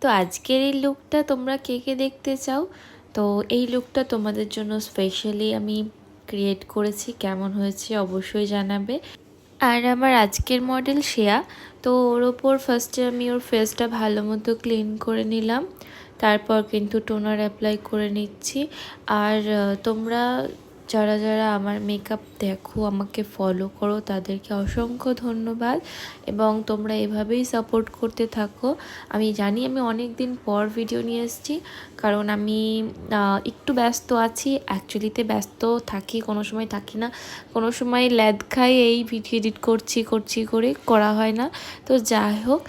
তো আজকের এই লুকটা তোমরা কে কে দেখতে চাও? তো এই লুকটা তোমাদের জন্য স্পেশালি আমি ক্রিয়েট করেছি, কেমন হয়েছে অবশ্যই জানাবে। আর আমার আজকের মডেল শ্রেয়া, তো ওর ওপর ফার্স্টে আমি ওর ফেসটা ভালো মতো ক্লিন করে নিলাম, তারপর কিন্তু টোনার অ্যাপ্লাই করে নিচ্ছি। আর তোমরা যারা যারা আমার মেকআপ দেখো, আমাকে ফলো করো, তাদেরকে অসংখ্য ধন্যবাদ এবং তোমরা এভাবেই সাপোর্ট করতে থাকো। আমি জানি আমি অনেক দিন পর ভিডিও নিয়ে এসেছি, কারণ আমি একটু ব্যস্ত আছি। অ্যাকচুয়ালিতে ব্যস্ত থাকি, কোনো সময় থাকি না, কোনো সময় ল্যাদ খাই এই ভিডিও এডিট করছি করে করা হয় না। তো যাই হোক,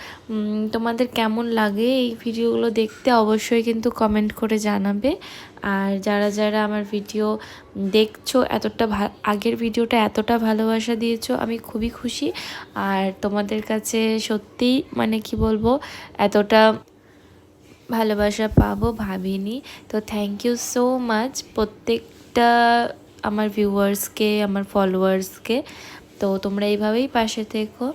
তোমাদের কেমন লাগে এই ভিডিওগুলো দেখতে অবশ্যই কিন্তু কমেন্ট করে জানাবে। আর যারা যারা আমার ভিডিও দেখছো, আগের ভিডিওটা এতটা ভালোবাসা দিয়েছো, আমি খুবই খুশি। আর তোমাদের কাছে সত্যিই মানে কি বলবো, এতটা ভালোবাসা পাবো ভাবিনি। তো থ্যাংক ইউ সো মাচ প্রত্যেকটা আমার ভিউয়ার্সকে, আমার ফলোয়ার্সকে। তো তোমরা এইভাবেই পাশে থেকো।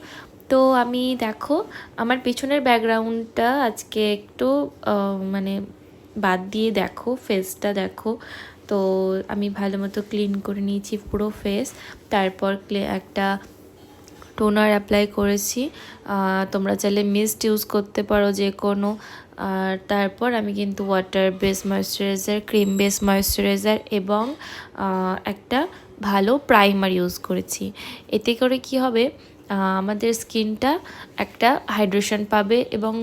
তো আমি দেখো, আমার পিছনের ব্যাকগ্রাউন্ডটা আজকে একটু মানে বাদ দিয়ে দেখো, ফেসটা দেখো। তো আমি ভালো মতো ক্লিন করে নিয়েছি পুরো ফেস, তারপর একটা টোনার অ্যাপ্লাই করেছি। তোমরা চাইলে মিস্ট ইউজ করতে পারো যে কোনো। আর তারপর আমি কিন্তু water base moisturiser, cream base moisturiser এবং একটা ভালো প্রাইমার ইউজ করেছি। এতে করে কি হবে, আমাদের স্কিনটা একটা হাইড্রেশন পাবে এবং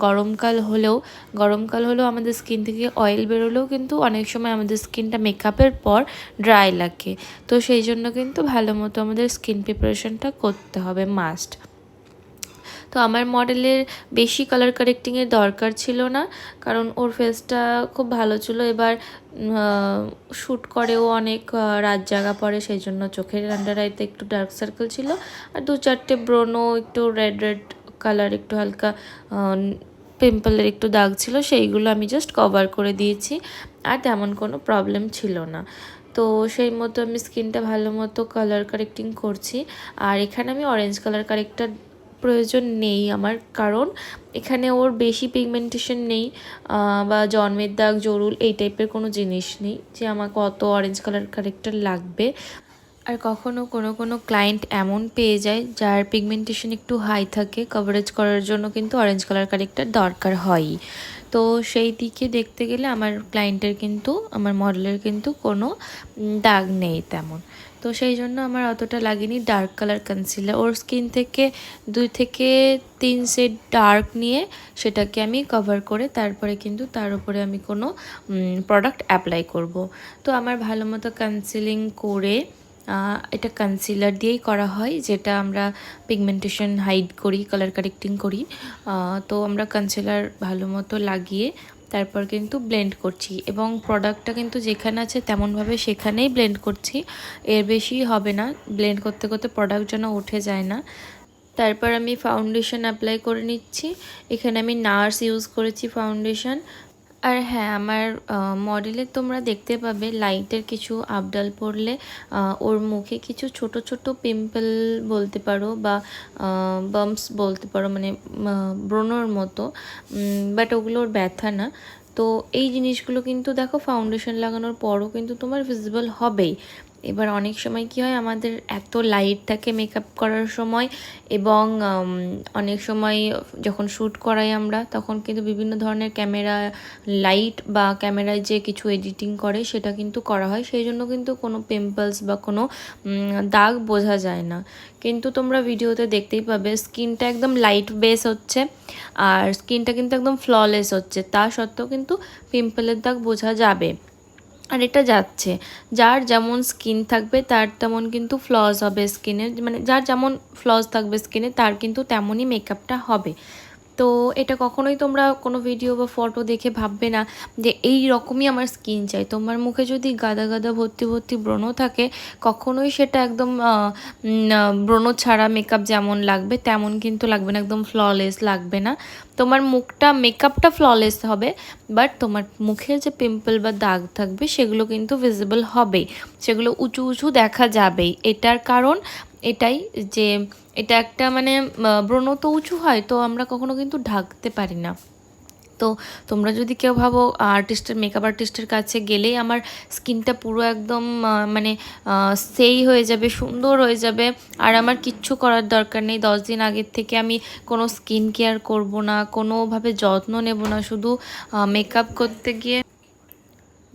গরমকাল হলেও আমাদের স্কিন থেকে অয়েল বেরোলেও কিন্তু অনেক সময় আমাদের স্কিনটা মেকআপের পর ড্রাই লাগে। তো সেই জন্য কিন্তু ভালো মতো আমাদের স্কিন প্রিপারেশনটা করতে হবে, মাস্ট। তো আমার মডেলের বেশি কালার কারেক্টিংয়ের দরকার ছিল না, কারণ ওর ফেসটা খুব ভালো ছিল। এবার শ্যুট করেও অনেক রাত জাগা পড়ে, সেই জন্য চোখের আন্ডার আইতে একটু ডার্ক সার্কেল ছিল, আর 2-4টে ব্রোনো, একটু রেড কালার, একটু হালকা পিম্পলের একটু দাগ ছিল, সেইগুলো আমি জাস্ট কভার করে দিয়েছি। আর তেমন কোনো প্রবলেম ছিল না। তো সেই মতো আমি স্কিনটা ভালো মতো কালার কারেক্টিং করছি। আর এখানে আমি অরেঞ্জ কালার কারেক্টার প্রয়োজন নেই আমার, কারণ এখানে ওর বেশি পিগমেন্টেশন নেই বা জন্মের দাগ, জরুল এই টাইপের কোনো জিনিস নেই যে আমাকে অত অরেঞ্জ কালার কারেক্টার লাগবে। আর কখনো কোনো ক্লায়েন্ট এমন পেয়ে যায় যার পিগমেন্টেশন একটু হাই থাকে, কভারেজ করার জন্য কিন্তু অরেঞ্জ কালার কারেক্টার দরকার হয়ই। তো সেই দিকে দেখতে গেলে আমার ক্লায়েন্টের কিন্তু, আমার মডেলের কিন্তু কোনো দাগ নেই তেমন। তো সেই জন্য আমার অতটা লাগেনি। ডার্ক কালার কনসিলার, ওর স্কিন থেকে 2 থেকে 3 শেড ডার্ক নিয়ে সেটাকে আমি কভার করে তারপরে কিন্তু তার উপরে আমি কোনো প্রোডাক্ট অ্যাপ্লাই করব। তো আমার ভালো মতো কনসিলিং করে, এটা কনসিলার দিয়েই করা হয়, যেটা আমরা পিগমেন্টেশন হাইড করি, কালার কারেক্টিং করি। তো আমরা কনসিলার ভালো মতো লাগিয়ে তারপর কিন্তু ব্লেন্ড করছি, এবং প্রোডাক্টটা কিন্তু যেখানে আছে তেমনভাবে সেখানেই ব্লেন্ড করছি, এর বেশি হবে না। ব্লেন্ড করতে করতে প্রোডাক্ট যেন উঠে যায় না। তারপর আমি ফাউন্ডেশন অ্যাপ্লাই করে নিচ্ছি। এখানে আমি নার্স ইউজ করেছি ফাউন্ডেশন। আর হ্যাঁ, আমার মডেলে তোমরা দেখতে পাবে লাইটের কিছু আপডাল পড়লে ওর মুখে কিছু ছোট ছোট পিম্পল বলতে পারো বা বাম্পস বলতে পারো, মানে ব্রণর মতো, বাট ওগুলো ওর ব্যথা না। তো এই জিনিসগুলো কিন্তু দেখো ফাউন্ডেশন লাগানোর পরও কিন্তু তোমার ভিজিবল হবেই। এবার অনেক সময় কি হয়, আমাদের এত লাইট থাকে মেকআপ করার সময়, এবং অনেক সময় যখন শ্যুট করাই আমরা, তখন কিন্তু বিভিন্ন ধরনের ক্যামেরা লাইট বা ক্যামেরায় যে কিছু এডিটিং করে সেটা কিন্তু করা হয়, সেই জন্য কিন্তু কোনো পিম্পলস বা কোনো দাগ বোঝা যায় না। কিন্তু তোমরা ভিডিওতে দেখতেই পাবে স্কিনটা একদম লাইট বেস হচ্ছে, আর স্কিনটা কিন্তু একদম ফ্ললেস হচ্ছে, তা সত্ত্বেও কিন্তু পিম্পলের দাগ বোঝা যাবে। আর এটা যাচ্ছে, যার যেমন স্কিন থাকবে তার তেমন কিন্তু ফ্লস হবে স্কিনে, মানে যার যেমন ফ্লস থাকবে স্কিনে তার কিন্তু তেমনই মেকআপটা হবে। তো এটা কখনোই তোমরা কোনো ভিডিও বা ফটো দেখে ভাববে না যে এই রকমই আমার স্কিন চাই। তোমার মুখে যদি গাদা গাদা ভর্তি ব্রণ থাকে, কখনোই সেটা একদম ব্রণ ছাড়া মেকআপ যেমন লাগবে তেমন কিন্তু লাগবে না, একদম ফ্ললেস লাগবে না। তোমার মেকআপটা ফ্ললেস হবে, বাট তোমার মুখে যে পিম্পল বা দাগ থাকবে সেগুলো কিন্তু ভিজিবল হবেই, সেগুলো উঁচু উঁচু দেখা যাবেই। এটার কারণ এটাই যে এটা একটা মানে ব্রণ তো উঁচু হয়, তো আমরা কখনো কিন্তু ঢাকতে পারি না। তো তোমরা যদি কেউ ভাবো মেকআপ আর্টিস্টের কাছে গেলেই আমার স্কিনটা পুরো একদম মানে সেই হয়ে যাবে, সুন্দর হয়ে যাবে, আর আমার কিচ্ছু করার দরকার নেই, 10 দিন আগের থেকে আমি কোনো স্কিন কেয়ার করব না, কোনোভাবে যত্ন নেব না, শুধু মেকআপ করতে গিয়ে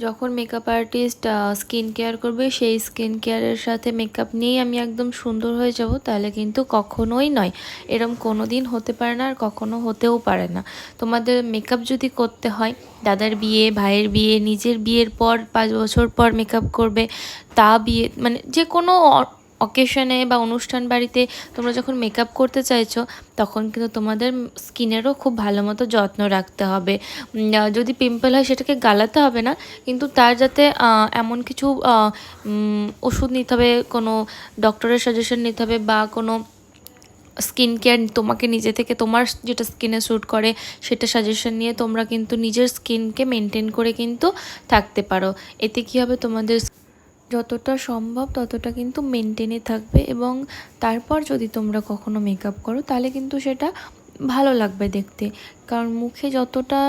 যখন মেকআপ আর্টিস্ট স্কিন কেয়ার করবে সেই স্কিন কেয়ারের সাথে মেকআপ নিয়েই আমি একদম সুন্দর হয়ে যাব, তাহলে কিন্তু কখনোই নয়। এরম কোনো দিন হতে পারে না, আর কখনো হতেও পারে না। তোমাদের মেকআপ যদি করতে হয়, দাদার বিয়ে, ভাইয়ের বিয়ে, নিজের বিয়ের পর 5 বছর পর মেকআপ করবে, তা বিয়ে মানে যে কোনো অকেশনে বা অনুষ্ঠান বাড়িতে তোমরা যখন মেকআপ করতে চাইছো, তখন কিন্তু তোমাদের স্কিনেরও খুব ভালো মতো যত্ন রাখতে হবে। যদি পিম্পল হয় সেটাকে গালাতে হবে না, কিন্তু তার যাতে এমন কিছু ওষুধ নিতে হবে, কোনো ডক্টরের সাজেশন নিতে হবে, বা কোনো স্কিন কেয়ার তোমাকে নিজে থেকে তোমার যেটা স্কিনে স্যুট করে সেটা সাজেশন নিয়ে তোমরা কিন্তু নিজের স্কিনকে মেনটেন করে কিন্তু থাকতে পারো। এতে কী হবে, তোমাদের যতটা সম্ভব ততটা কিন্তু মেনটেনে থাকবে, এবং তারপর যদি তোমরা কখনো মেকআপ করো তাহলে কিন্তু সেটা ভালো লাগবে দেখতে। কারণ মুখে যতটা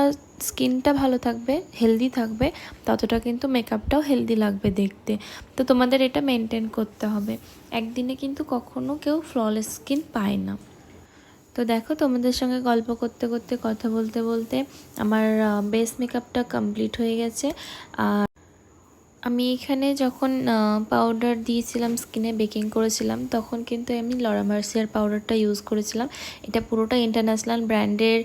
স্কিনটা ভালো থাকবে, হেলদি থাকবে, ততটা কিন্তু মেকআপটাও হেলদি লাগবে দেখতে। তো তোমাদের এটা মেনটেন করতে হবে। একদিনে কিন্তু কখনো কেউ ফ্ললেস স্কিন পায় না। তো দেখো, তোমাদের সঙ্গে গল্প করতে করতে, কথা বলতে বলতে আমার বেস মেকআপটা কমপ্লিট হয়ে গেছে। আর আমি এখানে যখন পাউডার দিয়েছিলাম স্কিনে, বেকিং করেছিলাম, তখন কিন্তু আমি লরা মার্সিয়ার পাউডারটা ইউজ করেছিলাম। এটা পুরোটা ইন্টারন্যাশনাল ব্র্যান্ডের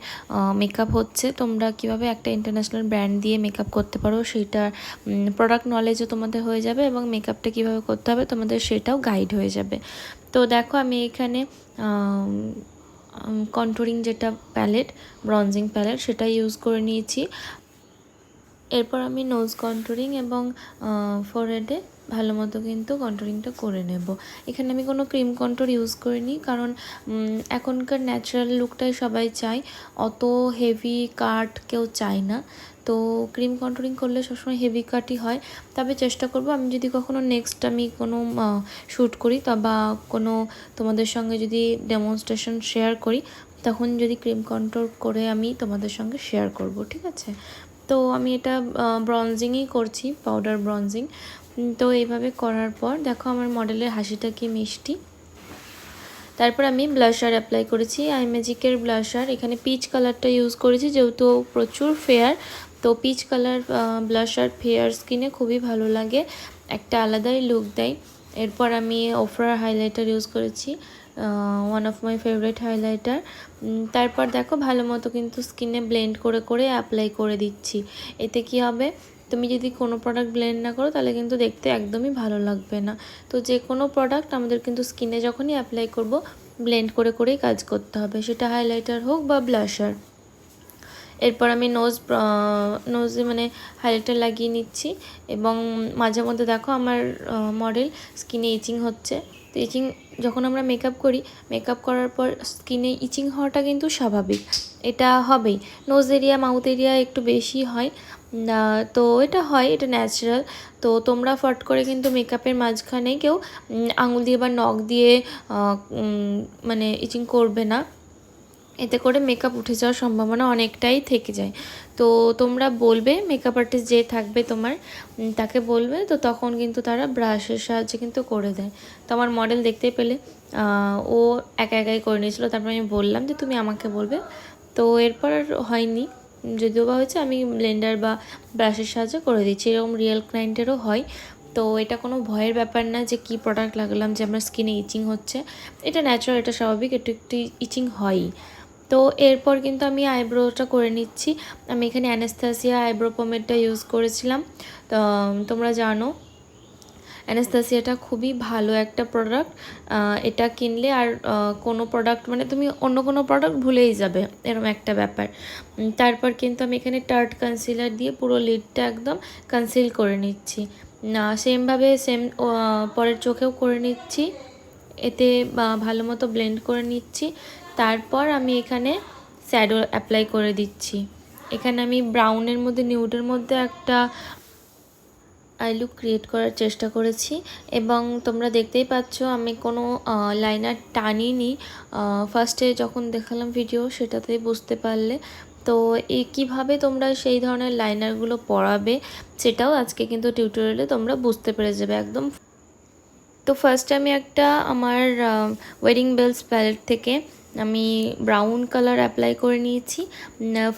মেকআপ হচ্ছে। তোমরা কিভাবে একটা ইন্টারন্যাশনাল ব্র্যান্ড দিয়ে মেকআপ করতে পারো সেটা প্রোডাক্ট নলেজও তোমাদের হয়ে যাবে, এবং মেকআপটা কিভাবে করতে হবে তোমাদের সেটাও গাইড হয়ে যাবে। তো দেখো, আমি এখানে কন্টুরিং যেটা প্যালেট, ব্রঞ্জিং প্যালেট, সেটা ইউজ করে নিয়েছি। এরপর আমি নোজ কন্টুরিং এবং ফোরহেডে ভালো মতো কিন্তু কন্টুরিংটা করে নেব। এখানে আমি কোনো ক্রিম কন্টুর ইউজ করিনি, কারণ এখনকার ন্যাচারাল লুকটাই সবাই চায়, অত হেভি কাট কেউ চায় না। তো ক্রিম কন্টুরিং করলে সবসময় হেভি কাটই হয়। তবে চেষ্টা করব, আমি যদি কখনো নেক্সট আমি কোনো শ্যুট করি বা কোনো তোমাদের সঙ্গে যদি ডেমনস্ট্রেশন শেয়ার করি, তখন যদি ক্রিম কন্ট্রোল করে আমি তোমাদের সঙ্গে শেয়ার করব, ঠিক আছে? তো আমি এটা ব্রঞ্জিংই করছি, পাউডার ব্রঞ্জিং। তো এইভাবে করার পর দেখো আমার মডেলের হাসিটা কি মিষ্টি। তারপর আমি ব্লাশার অ্যাপ্লাই করেছি, আই ম্যাজিকের ব্লাশার। এখানে পিচ কালারটা ইউজ করেছি, যেহেতু প্রচুর ফেয়ার, তো পিচ কালার ব্লাশার ফেয়ার স্কিনে খুবই ভালো লাগে, একটা আলাদাই লুক দেয়। এরপর আমি ওফরার হাইলাইটার ইউজ করেছি, one of my favourite highlighter. তারপর দেখো ভালো মতো কিন্তু স্কিনে ব্লেন্ড করে করে অ্যাপ্লাই করে দিচ্ছি। এতে কি হবে, তুমি যদি কোনো প্রোডাক্ট ব্লেন্ড না করো তাহলে কিন্তু দেখতে একদমই ভালো লাগবে না। তো যে কোনো প্রোডাক্ট আমাদের কিন্তু স্কিনে যখনই অ্যাপ্লাই করব, ব্লেন্ড করে করেই কাজ করতে হবে, সেটা হাইলাইটার হোক বা ব্লাশার। এরপর আমি নোজে মানে হাইলাইটার লাগিয়ে নিচ্ছি, এবং মাঝে মধ্যে দেখো আমার মডেল স্কিনে ইচিং হচ্ছে। তো ইচিং যখন আমরা মেকআপ করি, মেকআপ করার পর স্কিনে ইচিং হওয়াটা কিন্তু স্বাভাবিক, এটা হবেই। নোজ এরিয়া, মাউথ এরিয়া একটু বেশি হয়, তো এটা হয়, এটা ন্যাচারাল। তো তোমরা ফট করে কিন্তু মেকআপের মাঝখানে কেউ আঙুল দিয়ে বা নখ দিয়ে মানে ইচিং করবে না, এতে করে মেকআপ উঠে যাওয়ার সম্ভাবনা অনেকটাই থেকে যায়। তো তোমরা বলবে, মেকআপ আর্টিস্ট যে থাকবে তোমার, তাকে বলবে, তো তখন কিন্তু তারা ব্রাশের সাহায্যে কিন্তু করে দেয়। তো আমার মডেল দেখতে পেলে ও একা একাই করে নিয়েছিলো, তারপর আমি বললাম যে তুমি আমাকে বলবে। তো এরপর আর হয়নি, যদিও বা হয়েছে, আমি ব্লেন্ডার বা ব্রাশের সাহায্যে করে দিচ্ছি। এরকম রিয়েল ক্লায়েন্টেরও হয়। তো এটা কোনো ভয়ের ব্যাপার না যে কি প্রোডাক্ট লাগালাম যে আমার স্কিনে ইচিং হচ্ছে, এটা ন্যাচারাল, এটা স্বাভাবিক, একটু ইচিং হয়ই। তো এরপর কিন্তু আমি আইব্রোটা করে নিচ্ছি। আমি এখানে অ্যানাস্তাসিয়া আইব্রো পমেডটা ইউজ করেছিলাম। তো তোমরা জানো অ্যানাস্তাসিয়াটা খুবই ভালো একটা প্রোডাক্ট, এটা কিনলে আর কোনো প্রোডাক্ট মানে তুমি অন্য কোনো প্রোডাক্ট ভুলেই যাবে, এরকম একটা ব্যাপার। তারপর কিন্তু আমি এখানে টার্ট কনসিলার দিয়ে পুরো লিডটা একদম কনসিল করে নিচ্ছি, সেমভাবে পরের চোখেও করে নিচ্ছি, এতে ভালো মতো ব্লেন্ড করে নিচ্ছি। তারপর আমি এখানে শ্যাডো অ্যাপ্লাই করে দিচ্ছি। এখানে আমি ব্রাউনের মধ্যে, নিউডের মধ্যে একটা আই লুক ক্রিয়েট করার চেষ্টা করেছি, এবং তোমরা দেখতেই পাচ্ছ আমি কোনো লাইনার টানিনি। ফার্স্টে যখন দেখালাম ভিডিও, সেটাতেই বুঝতে পারলে। তো এই কীভাবে তোমরা সেই ধরনের লাইনারগুলো পরাবে সেটাও আজকে কিন্তু টিউটোরিয়ালে তোমরা বুঝতে পেরে যাবে একদম। তো ফার্স্টে আমি একটা আমার ওয়েডিং বেলস প্যালেট থেকে আমি ব্রাউন কালার অ্যাপ্লাই করে নিয়েছি।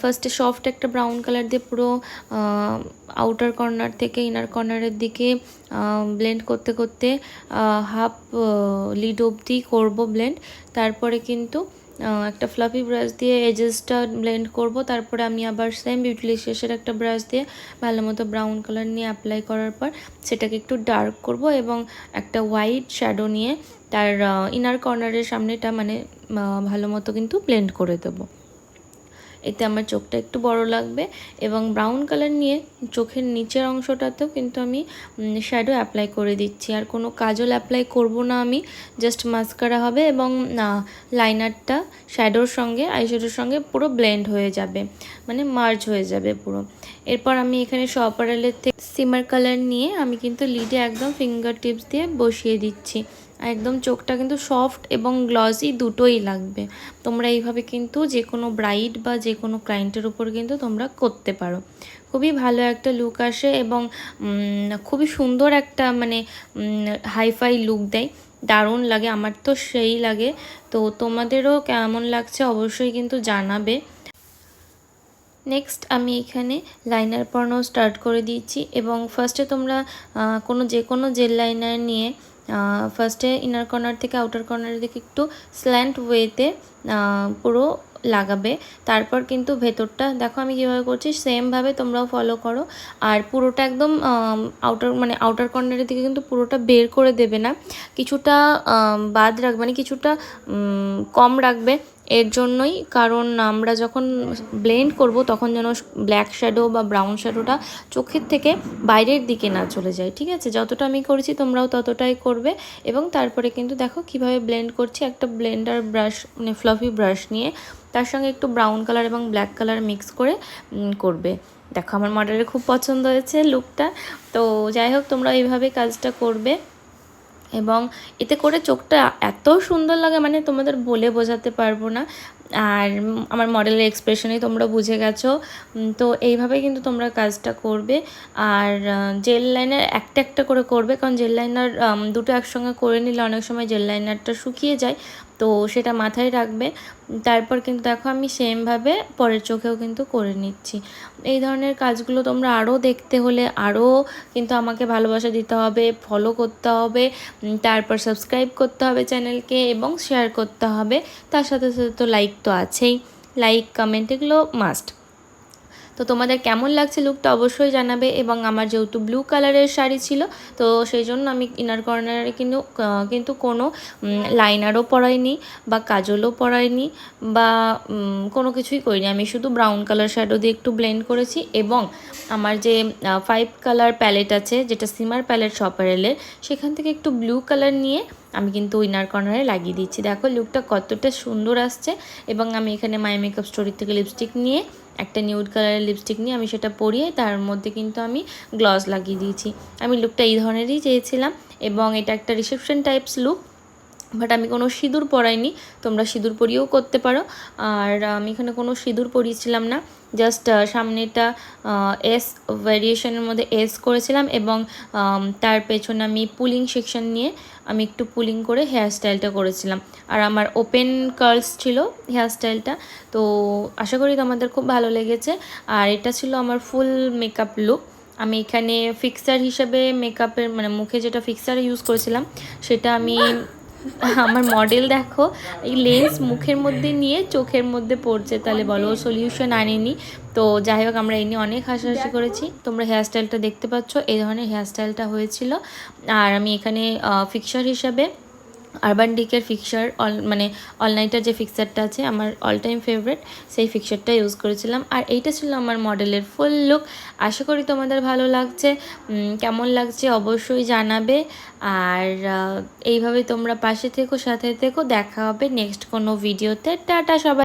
ফার্স্টে সফট একটা ব্রাউন কালার দিয়ে পুরো আউটার কর্নার থেকে ইনার কর্নারের দিকে ব্লেন্ড করতে করতে হাফ লিড অবধি করবো ব্লেন্ড। তারপরে কিন্তু একটা ফ্লাফি ব্রাশ দিয়ে এজেসটা ব্লেন্ড করব। তারপরে আমি আবার সেম বিউটিলিশিয়াসের একটা ব্রাশ দিয়ে ভালো মতো ব্রাউন কালার নিয়ে অ্যাপ্লাই করার পর সেটাকে একটু ডার্ক করব এবং একটা হোয়াইট শ্যাডো নিয়ে তার ইনার কর্নারের সামনেটা মানে ভালো মতো কিন্তু ব্লেন্ড করে দেবো। এতে আমার চোখটা একটু বড় লাগবে এবং ব্রাউন কালার নিয়ে চোখের নিচের অংশটাতেও কিন্তু আমি শ্যাডো অ্যাপ্লাই করে দিচ্ছি। আর কোনো কাজল অ্যাপ্লাই করব না, আমি জাস্ট মাস্কারা হবে এবং লাইনারটা শ্যাডোর সঙ্গে আইশ্যাডোর সঙ্গে পুরো ব্লেন্ড হয়ে যাবে, মানে মার্জ হয়ে যাবে পুরো। এরপর আমি এখানে শপারেলের থেকে সিমার কালার নিয়ে আমি কিন্তু লিডে একদম ফিঙ্গার টিপস দিয়ে বসিয়ে দিচ্ছি। একদম চোখটা কিন্তু সফট এবং গ্লসি দুটোই লাগবে। তোমরা এইভাবে কিন্তু যে কোনো ব্রাইড বা যে কোনো ক্লায়েন্টের উপর কিন্তু তোমরা করতে পারো। খুবই ভালো একটা লুক আসে এবং খুবই সুন্দর একটা মানে হাইফাই লুক দেয়, দারুণ লাগে, আমার তো সেই লাগে। তো তোমাদেরও কেমন লাগছে অবশ্যই কিন্তু জানাবে। নেক্সট আমি এখানে লাইনার পরানো স্টার্ট করে দিয়েছি এবং ফার্স্টে তোমরা যে কোনো জেল লাইনার নিয়ে ফার্স্টে ইনার কর্নার থেকে আউটার কর্নারের দিকে একটু স্ল্যান্ট ওয়েতে পুরো লাগাবে। তারপর কিন্তু ভেতরটা দেখো আমি কীভাবে করছি, সেমভাবে তোমরাও ফলো করো। আর পুরোটা একদম আউটার কর্নারের দিকে কিন্তু পুরোটা বের করে দেবে না, কিছুটা বাদ রাখবে, মানে কিছুটা কম রাখবে। এর জন্যই, কারণ আমরা যখন ব্লেন্ড করব তখন যেন ব্ল্যাক শ্যাডো বা ব্রাউন শ্যাডোটা চোখের থেকে বাইরের দিকে না চলে যায়। ঠিক আছে, যতটা আমি করেছি তোমরাও ততটাই করবে। এবং তারপরে কিন্তু দেখো কিভাবে ব্লেন্ড করছি, একটা ব্লেন্ডার ব্রাশ মানে ফ্লাফি ব্রাশ নিয়ে তার সঙ্গে একটু ব্রাউন কালার এবং ব্ল্যাক কালার মিক্স করে করবে। দেখো আমার মডেলের খুব পছন্দ হয়েছে লুকটা। তো যাই হোক, তোমরা এইভাবে কাজটা করবে এবং এতে করে চোখটা এত সুন্দর লাগে, মানে তোমাদের বলে বোঝাতে পারবো না। আর আমার মডেলের এক্সপ্রেশনেই তোমরা বুঝে গেছো। তো এইভাবে কিন্তু তোমরা কাজটা করবে। আর জেল লাইনার একটা একটা করে করবে, কারণ জেল লাইনার দুটো একসঙ্গে করে নিলে অনেক সময় জেল লাইনারটা শুকিয়ে যায়, তো সেটা মাথায় রাখবে। তারপর কিন্তু দেখো আমি সেমভাবে পরের চোখেও কিন্তু করে নিচ্ছি। এই ধরনের কাজগুলো তোমরা আরও দেখতে হলে আরও কিন্তু আমাকে ভালোবাসা দিতে হবে, ফলো করতে হবে, তারপর সাবস্ক্রাইব করতে হবে চ্যানেলকে এবং শেয়ার করতে হবে। তার সাথে সাথে তো লাইক তো আছেই, লাইক কমেন্ট এগুলো মাস্ট। তো তোমাদের কেমন লাগছে লুকটা অবশ্যই জানাবে। এবং আমার যেহেতু ব্লু কালারের শাড়ি ছিল, তো সেই জন্য আমি ইনার কর্নারে কিন্তু কোনো লাইনারও পরাইনি বা কাজলও পরাইনি বা কোনো কিছুই করিনি। আমি শুধু ব্রাউন কালার শ্যাডো দিয়ে একটু ব্লেন্ড করেছি এবং আমার যে 5 কালার প্যালেট আছে, যেটা সিমার প্যালেট শপারেলের, সেখান থেকে একটু ব্লু কালার নিয়ে আমি কিন্তু ইনার কর্নারে লাগিয়ে দিচ্ছি। দেখো লুকটা কতটা সুন্দর আসছে। এবং আমি এখানে মাই মেকআপ স্টোরি থেকে লিপস্টিক নিয়ে, একটা নিউড কালারের লিপস্টিক নিয়ে আমি সেটা পরিয়ে তার মধ্যে কিন্তু আমি গ্লস লাগিয়ে দিয়েছি। আমি লুকটা এই ধরনেরই চেয়েছিলাম এবং এটা একটা রিসেপশন টাইপস লুক, বাট আমি কোনো সিঁদুর পরাইনি, তোমরা সিঁদুর পরিয়েও করতে পারো। আর আমি এখানে কোনো সিঁদুর পরিয়েছিলাম না, জাস্ট সামনেটা এস ভ্যারিয়েশনের মধ্যে এস করেছিলাম এবং তার পেছনে আমি পুলিং সেকশন নিয়ে আমি একটু পুলিং করে হেয়ার স্টাইলটা করেছিলাম। আর আমার ওপেন কার্লস ছিল হেয়ার স্টাইলটা। তো আশা করি তোমাদের খুব ভালো লেগেছে। আর এটা ছিল আমার ফুল মেকআপ লুক। আমি এখানে ফিক্সার হিসেবে মেকআপের মানে মুখে যেটা ফিক্সার ইউজ করেছিলাম সেটা আমি আমার মডেল দেখো এই লেন্স মুখের মধ্যে নিয়ে চোখের মধ্যে পড়ছে, তাহলে বলো সলিউশন আনেনি। তো যাই হোক, আমরা এই নিয়ে অনেক হাসাহাসি করেছি। তোমরা হেয়ার স্টাইলটা দেখতে পাচ্ছ, এই ধরনের হেয়ার স্টাইলটা হয়েছিল। আর আমি এখানে ফিক্সার হিসাবে আরবান ডিকের ফিক্সার মানে অল নাইটার যে ফিক্সারটা আছে আমার অল টাইম ফেভারিট, সেই ফিক্সারটা ইউজ করেছিলাম। আর এইটা ছিল আমার মডেলের ফুল লুক। আশা করি তোমাদের ভালো লাগছে, কেমন লাগছে অবশ্যই জানাবে। আর এইভাবে তোমরা পাশে থেকো, সাথে থেকো। দেখা হবে নেক্সট কোনো ভিডিওতে। টাটা সবাই।